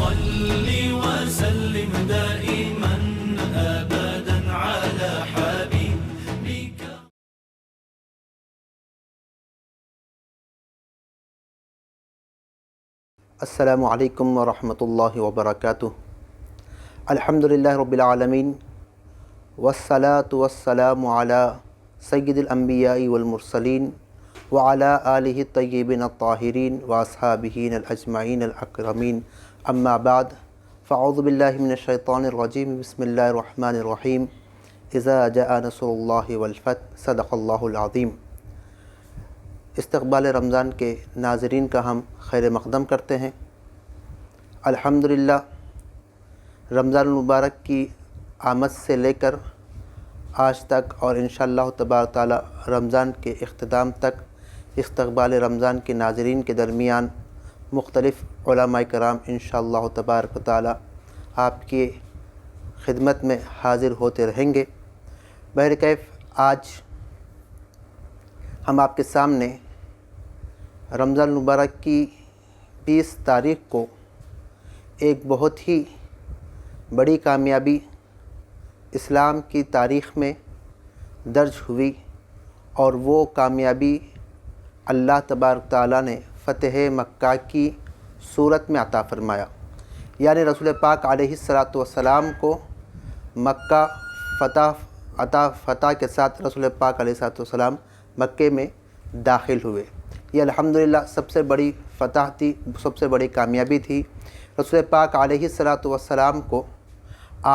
صل وسلم دائما أبدا على حبيبك. السلام علیکم ورحمۃ اللہ وبرکاتہ. الحمدللہ رب العالمین والصلاة والسلام علی سید الانبیاء والمرسلین وعلی آلہ الطیبین الطاہرین واصحابہ الاجمعین الاکرمین. اما بعد فاعوذ باللہ من الشیطان الرجیم. بسم اللہ الرحمن الرحیم. اذا جاء نصر اللہ والفتح. صدق اللہ العظیم. استقبال رمضان کے ناظرین کا ہم خیر مقدم کرتے ہیں. الحمدللہ رمضان المبارک کی آمد سے لے کر آج تک اور انشاءاللہ تبارک تعالی رمضان کے اختتام تک استقبال رمضان کے ناظرین کے درمیان مختلف علماء کرام انشاءاللہ تبارک تعالی آپ کی خدمت میں حاضر ہوتے رہیں گے. بہرکیف آج ہم آپ کے سامنے رمضان المبارک کی 20 تاریخ کو ایک بہت ہی بڑی کامیابی اسلام کی تاریخ میں درج ہوئی، اور وہ کامیابی اللہ تبارک تعالیٰ نے فتح مکہ کی صورت میں عطا فرمایا. یعنی رسول پاک علیہ الصلاۃ والسلام کو مکہ فتح کے ساتھ رسول پاک علیہ الصلاۃ والسلام مکے میں داخل ہوئے. یہ الحمدللہ سب سے بڑی فتح تھی، سب سے بڑی کامیابی تھی. رسول پاک علیہ الصلاۃ والسلام کو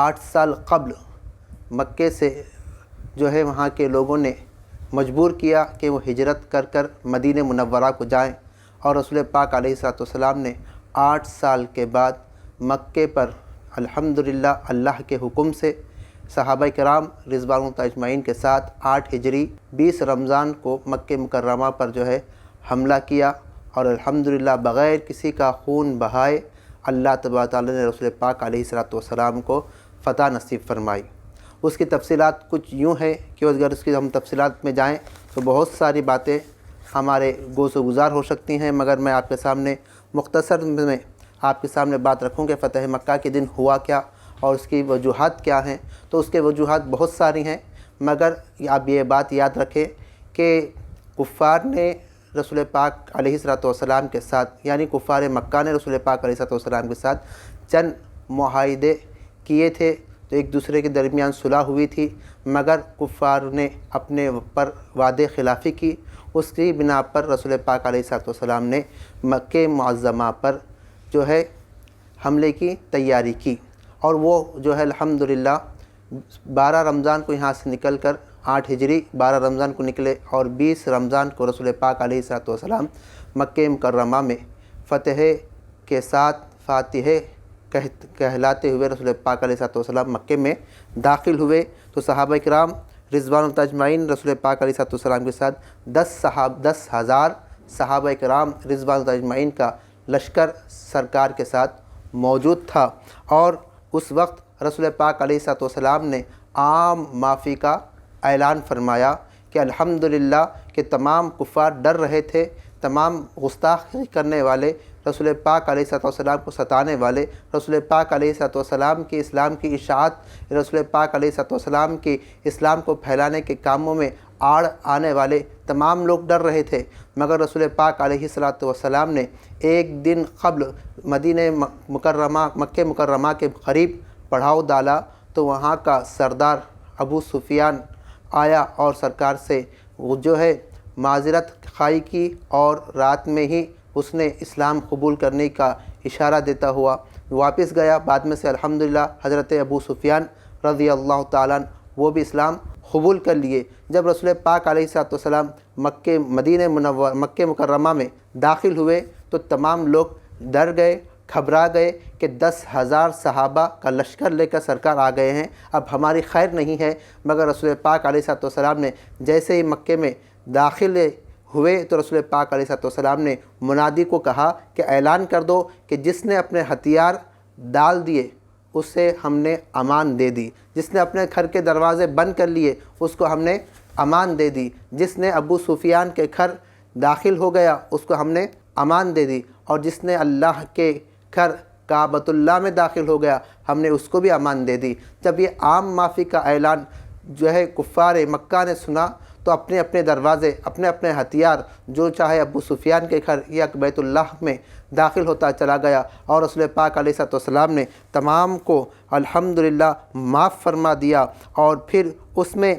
8 سال قبل مکے سے وہاں کے لوگوں نے مجبور کیا کہ وہ ہجرت کر کر مدینہ منورہ کو جائیں، اور رسول پاک علیہ الصلاۃ والسلام نے 8 سال کے بعد مکے پر الحمدللہ اللہ کے حکم سے صحابہ کرام رضوان اللہ اجمعین کے ساتھ 8 ہجری 20 رمضان کو مکہ مکرمہ پر حملہ کیا، اور الحمدللہ بغیر کسی کا خون بہائے اللہ تبارک تعالیٰ نے رسول پاک علیہ الصلاۃ والسلام کو فتح نصیب فرمائی. اس کی تفصیلات کچھ یوں ہیں کہ اگر اس کی ہم تفصیلات میں جائیں تو بہت ساری باتیں ہمارے گوش و گزار ہو سکتی ہیں، مگر میں آپ کے سامنے مختصر میں آپ کے سامنے بات رکھوں کہ فتح مکہ کے دن ہوا کیا اور اس کی وجوہات کیا ہیں. تو اس کے وجوہات بہت ساری ہیں، مگر آپ یہ بات یاد رکھیں کہ کفار نے رسول پاک علیہ الصلاۃ والسلام کے ساتھ، یعنی کفار مکہ نے رسول پاک علیہ الصلاۃ والسلام کے ساتھ چند معاہدے کیے تھے. تو ایک دوسرے کے درمیان صلح ہوئی تھی، مگر کفار نے اپنے پر وعدے خلافی کی. اس کی بنا پر رسول پاک علیہ الصلاۃ والسلام نے مکہ معظمہ پر حملے کی تیاری کی، اور وہ الحمدللہ 12 رمضان کو یہاں سے نکل کر 8 ہجری 12 رمضان کو نکلے، اور 20 رمضان کو رسول پاک علیہ الصلاۃ والسلام مکہ مکرمہ میں فتح کے ساتھ فاتح کہلاتے ہوئے رسول پاک علیہ الصلاۃ والسلام مکے میں داخل ہوئے. تو صحابہ کرام رضوان اللہ اجمعین رسول پاک علیہ الصلاۃ والسلام کے ساتھ 10,000 صحابہ کرام رضوان اللہ اجمعین کا لشکر سرکار کے ساتھ موجود تھا. اور اس وقت رسول پاک علیہ الصلاۃ والسلام نے عام معافی کا اعلان فرمایا کہ الحمدللہ کہ تمام کفار ڈر رہے تھے، تمام گستاخی کرنے والے، رسول پاک علیہ الصلاۃ والسلام کو ستانے والے، رسول پاک علیہ الصلاۃ والسلام کی اسلام کی اشاعت، رسول پاک علیہ الصلاۃ والسلام کی اسلام کو پھیلانے کے کاموں میں آڑ آنے والے تمام لوگ ڈر رہے تھے. مگر رسول پاک علیہ الصلاۃ والسلام نے ایک دن قبل مدینہ مکرمہ مکہ مکرمہ کے قریب پڑاؤ ڈالا، تو وہاں کا سردار ابو سفیان آیا اور سرکار سے معذرت خواہی کی، اور رات میں ہی اس نے اسلام قبول کرنے کا اشارہ دیتا ہوا واپس گیا. بعد میں سے الحمدللہ حضرت ابو سفیان رضی اللہ تعالیٰ عنہ وہ بھی اسلام قبول کر لیے. جب رسول پاک علیہ الصلاۃ والسلام مکہ مکرمہ میں داخل ہوئے تو تمام لوگ ڈر گئے، گھبرا گئے کہ 10,000 صحابہ کا لشکر لے کر سرکار آ گئے ہیں، اب ہماری خیر نہیں ہے. مگر رسول پاک علیہ الصلاۃ والسلام نے جیسے ہی مکے میں داخل ہوئے تو رسول پاک علیہ الصلاۃ والسلام نے منادی کو کہا کہ اعلان کر دو کہ جس نے اپنے ہتھیار ڈال دیے اسے ہم نے امان دے دی، جس نے اپنے گھر کے دروازے بند کر لیے اس کو ہم نے امان دے دی، جس نے ابو سفیان کے گھر داخل ہو گیا اس کو ہم نے امان دے دی، اور جس نے اللہ کے گھر کعبۃ اللہ میں داخل ہو گیا، ہم نے اس کو بھی امان دے دی۔ جب یہ عام معافی کا اعلان جو ہے کفار مکہ نے سنا تو اپنے اپنے دروازے، اپنے اپنے ہتھیار، جو چاہے ابو سفیان کے گھر یا بیت اللہ میں داخل ہوتا چلا گیا، اور رسول پاک علیہ السلام نے تمام کو الحمدللہ معاف فرما دیا۔ اور پھر اس میں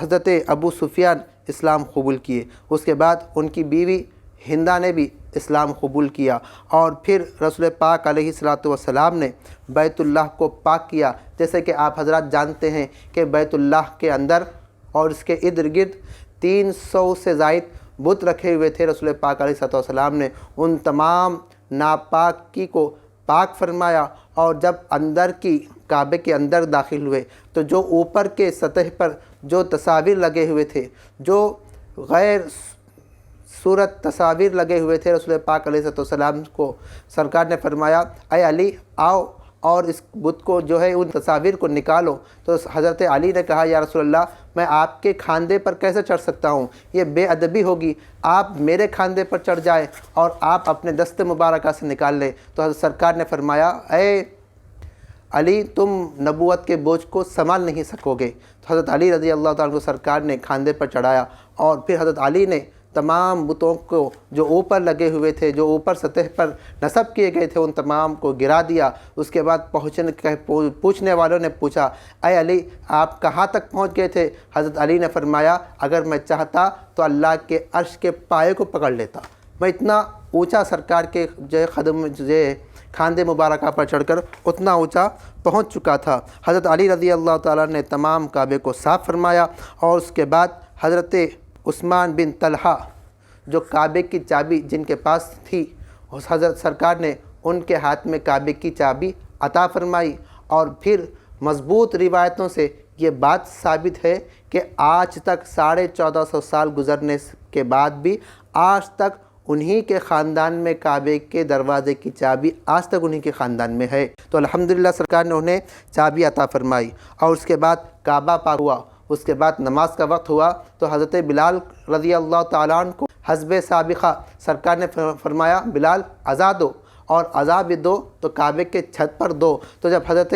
حضرت ابو سفیان اسلام قبول کیے، اس کے بعد ان کی بیوی ہندہ نے بھی اسلام قبول کیا، اور پھر رسول پاک علیہ السلام نے بیت اللہ کو پاک کیا۔ جیسے کہ آپ حضرات جانتے ہیں کہ بیت اللہ کے اندر اور اس کے ارد گرد 300 سے زائد بت رکھے ہوئے تھے۔ رسول پاک علیہ السلام نے ان تمام ناپاکی کو پاک فرمایا، اور جب اندر کی کعبے کے اندر داخل ہوئے تو جو اوپر کے سطح پر جو تصاویر لگے ہوئے تھے، جو غیر صورت تصاویر لگے ہوئے تھے، رسول پاک علیہ السلام کو سرکار نے فرمایا اے علی آؤ اور اس بت کو جو ہے ان تصاویر کو نکالو۔ تو حضرت علی نے کہا یا رسول اللہ میں آپ کے کھاندے پر کیسے چڑھ سکتا ہوں، یہ بے ادبی ہوگی، آپ میرے کھاندے پر چڑھ جائیں اور آپ اپنے دست مبارکہ سے نکال لیں۔ تو حضرت سرکار نے فرمایا اے علی تم نبوت کے بوجھ کو سنبھال نہیں سکو گے۔ تو حضرت علی رضی اللہ تعالیٰ کو سرکار نے کھاندے پر چڑھایا، اور پھر حضرت علی نے تمام بتوں کو جو اوپر لگے ہوئے تھے، جو اوپر سطح پر نصب کیے گئے تھے، ان تمام کو گرا دیا۔ اس کے بعد پوچھنے والوں نے پوچھا اے علی آپ کہاں تک پہنچ گئے تھے؟ حضرت علی نے فرمایا اگر میں چاہتا تو اللہ کے عرش کے پائے کو پکڑ لیتا، میں اتنا اونچا سرکار کے جو قدم جو کھاندے مبارکہ پر چڑھ کر اتنا اونچا پہنچ چکا تھا۔ حضرت علی رضی اللہ تعالیٰ نے تمام کعبے کو صاف فرمایا، اور اس کے بعد حضرت عثمان بن طلحہ جو کعبے کی چابی جن کے پاس تھی، اس حضرت سرکار نے ان کے ہاتھ میں کعبے کی چابی عطا فرمائی۔ اور پھر مضبوط روایتوں سے یہ بات ثابت ہے کہ آج تک 1450 سال گزرنے کے بعد بھی آج تک انہی کے خاندان میں کعبے کے دروازے کی چابی آج تک انہی کے خاندان میں ہے۔ تو الحمدللہ سرکار نے انہیں چابی عطا فرمائی، اور اس کے بعد کعبہ پاک ہوا۔ اس کے بعد نماز کا وقت ہوا تو حضرت بلال رضی اللہ تعالیٰ عنہ کو حسب سابقہ سرکار نے فرمایا بلال اذان دو، اور اذان بھی دو تو کعبے کے چھت پر دو۔ تو جب حضرت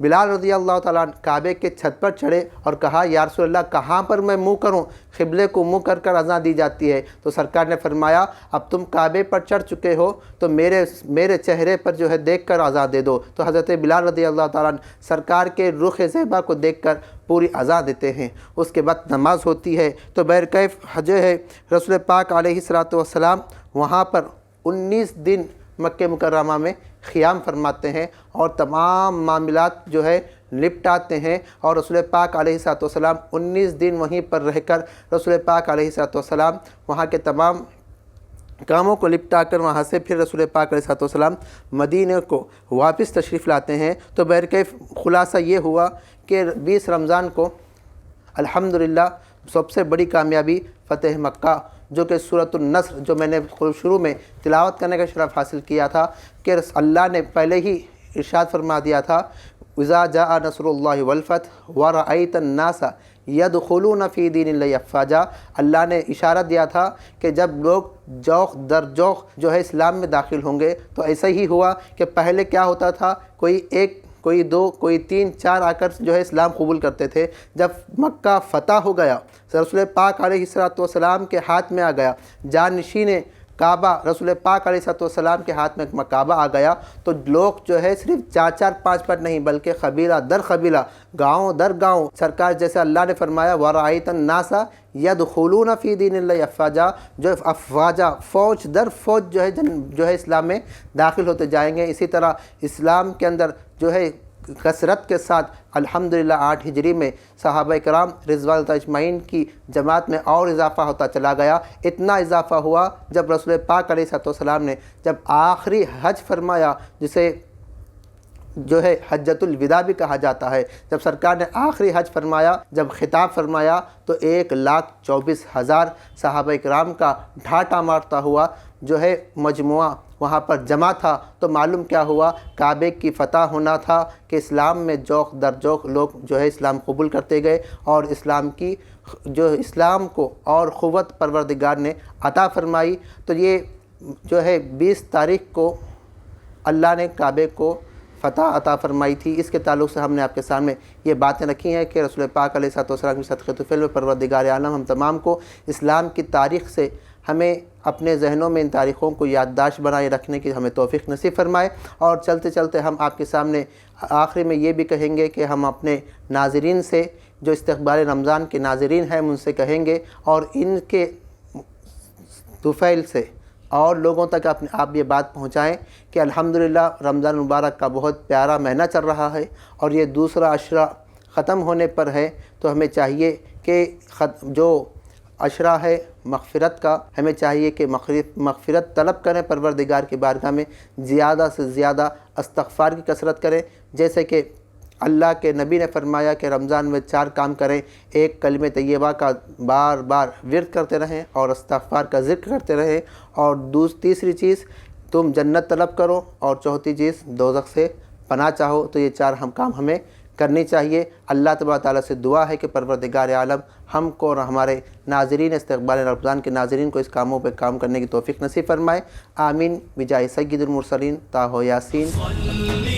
بلال رضی اللہ تعالیٰ عنہ کعبے کے چھت پر چڑھے اور کہا یا رسول اللہ کہاں پر میں منہ کروں، قبلے کو منہ کر کر اذان دی جاتی ہے، تو سرکار نے فرمایا اب تم کعبے پر چڑھ چکے ہو تو میرے چہرے پر جو ہے دیکھ کر اذان دے دو۔ تو حضرت بلال رضی اللہ تعالیٰ عنہ سرکار کے رخ زیبا کو دیکھ کر پوری اذان دیتے ہیں۔ اس کے بعد نماز ہوتی ہے تو بہرکیف جو ہے رسول پاک علیہ السلام وہاں پر 19 دن مکہ مکرمہ میں قیام فرماتے ہیں، اور تمام معاملات جو ہے نپٹاتے ہیں، اور رسول پاک علیہ السلام 19 دن وہیں پر رہ کر رسول پاک علیہ السلام وہاں کے تمام کاموں کو نپٹا کر وہاں سے پھر رسول پاک علیہ السلام مدینہ کو واپس تشریف لاتے ہیں۔ تو بہرکیف خلاصہ یہ ہوا کہ 20 رمضان کو الحمدللہ سب سے بڑی کامیابی فتح مکہ، جو کہ سورۃ النصر جو میں نے شروع میں تلاوت کرنے کا شرف حاصل کیا تھا کہ اللہ نے پہلے ہی ارشاد فرما دیا تھا اذا جاء نصر اللہ والفتح ورأیت الناس یدخلون فی دین اللہ افواجا۔ اللہ نے اشارہ دیا تھا کہ جب لوگ جوخ در جوخ جو ہے اسلام میں داخل ہوں گے، تو ایسا ہی ہوا کہ پہلے کیا ہوتا تھا، کوئی ایک کوئی دو کوئی 3 4 آ کر جو ہے اسلام قبول کرتے تھے۔ جب مکہ فتح ہو گیا، رسول پاک علیہ السلام کے ہاتھ میں آ گیا، جانشین کعبہ رسول پاک علیہ السلام کے ہاتھ میں کعبہ آ گیا، تو لوگ جو ہے صرف 4 4 5 پر نہیں بلکہ قبیلہ در قبیلہ، گاؤں در گاؤں، سرکار جیسے اللہ نے فرمایا وَرَأَيْتَ النَّاسَ يَدْخُلُونَ فِي دِينِ اللَّهِ افواجا، جو افواجا فوج در فوج جو ہے اسلام میں داخل ہوتے جائیں گے۔ اسی طرح اسلام کے اندر جو ہے کثرت کے ساتھ الحمدللہ 8 ہجری میں صحابہ کرام رضوان اللہ اجمعین کی جماعت میں اور اضافہ ہوتا چلا گیا۔ اتنا اضافہ ہوا جب رسول پاک علیہ السلام نے جب آخری حج فرمایا، جسے جو ہے حجۃ الوداع بھی کہا جاتا ہے، جب سرکار نے آخری حج فرمایا، جب خطاب فرمایا تو 1,24,000 صحابہ کرام کا ڈھاٹا مارتا ہوا جو ہے مجموعہ وہاں پر جمع تھا۔ تو معلوم کیا ہوا، کعبے کی فتح ہونا تھا کہ اسلام میں جوخ در جوخ لوگ جو ہے اسلام قبول کرتے گئے، اور اسلام کو اور قوت پروردگار نے عطا فرمائی۔ تو یہ جو ہے 20 تاریخ کو اللہ نے کعبے کو فتح عطا فرمائی تھی، اس کے تعلق سے ہم نے آپ کے سامنے یہ باتیں رکھی ہیں کہ رسول پاک علیہ السلام کی صدقۃ فعل میں پروردگار عالم ہم تمام کو اسلام کی تاریخ سے ہمیں اپنے ذہنوں میں ان تاریخوں کو یادداشت بنائے رکھنے کی ہمیں توفیق نصیب فرمائے۔ اور چلتے چلتے ہم آپ کے سامنے آخری میں یہ بھی کہیں گے کہ ہم اپنے ناظرین سے جو استقبال رمضان کے ناظرین ہیں ان سے کہیں گے اور ان کے طفیل سے اور لوگوں تک آپ یہ بات پہنچائیں کہ الحمدللہ رمضان مبارک کا بہت پیارا مہینہ چل رہا ہے اور یہ دوسرا عشرہ ختم ہونے پر ہے، تو ہمیں چاہیے کہ جو عشرہ ہے مغفرت کا، ہمیں چاہیے کہ مغفرت طلب کریں، پروردگار کی بارگاہ میں زیادہ سے زیادہ استغفار کی کثرت کریں، جیسے کہ اللہ کے نبی نے فرمایا کہ رمضان میں 4 کام کریں، ایک کلمہ طیبہ کا بار بار ورد کرتے رہیں اور استغفار کا ذکر کرتے رہیں، اور تیسری چیز تم جنت طلب کرو، اور چوتھی چیز دوزخ سے پناہ چاہو۔ تو یہ 4 کام ہمیں کرنی چاہیے۔ اللہ تبارک تعالیٰ سے دعا ہے کہ پروردگار عالم ہم کو اور ہمارے ناظرین استقبال رمضان کے ناظرین کو اس کاموں پہ کام کرنے کی توفیق نصیب فرمائے۔ آمین بجائے سید المرسلین طٰہٰ یاسین۔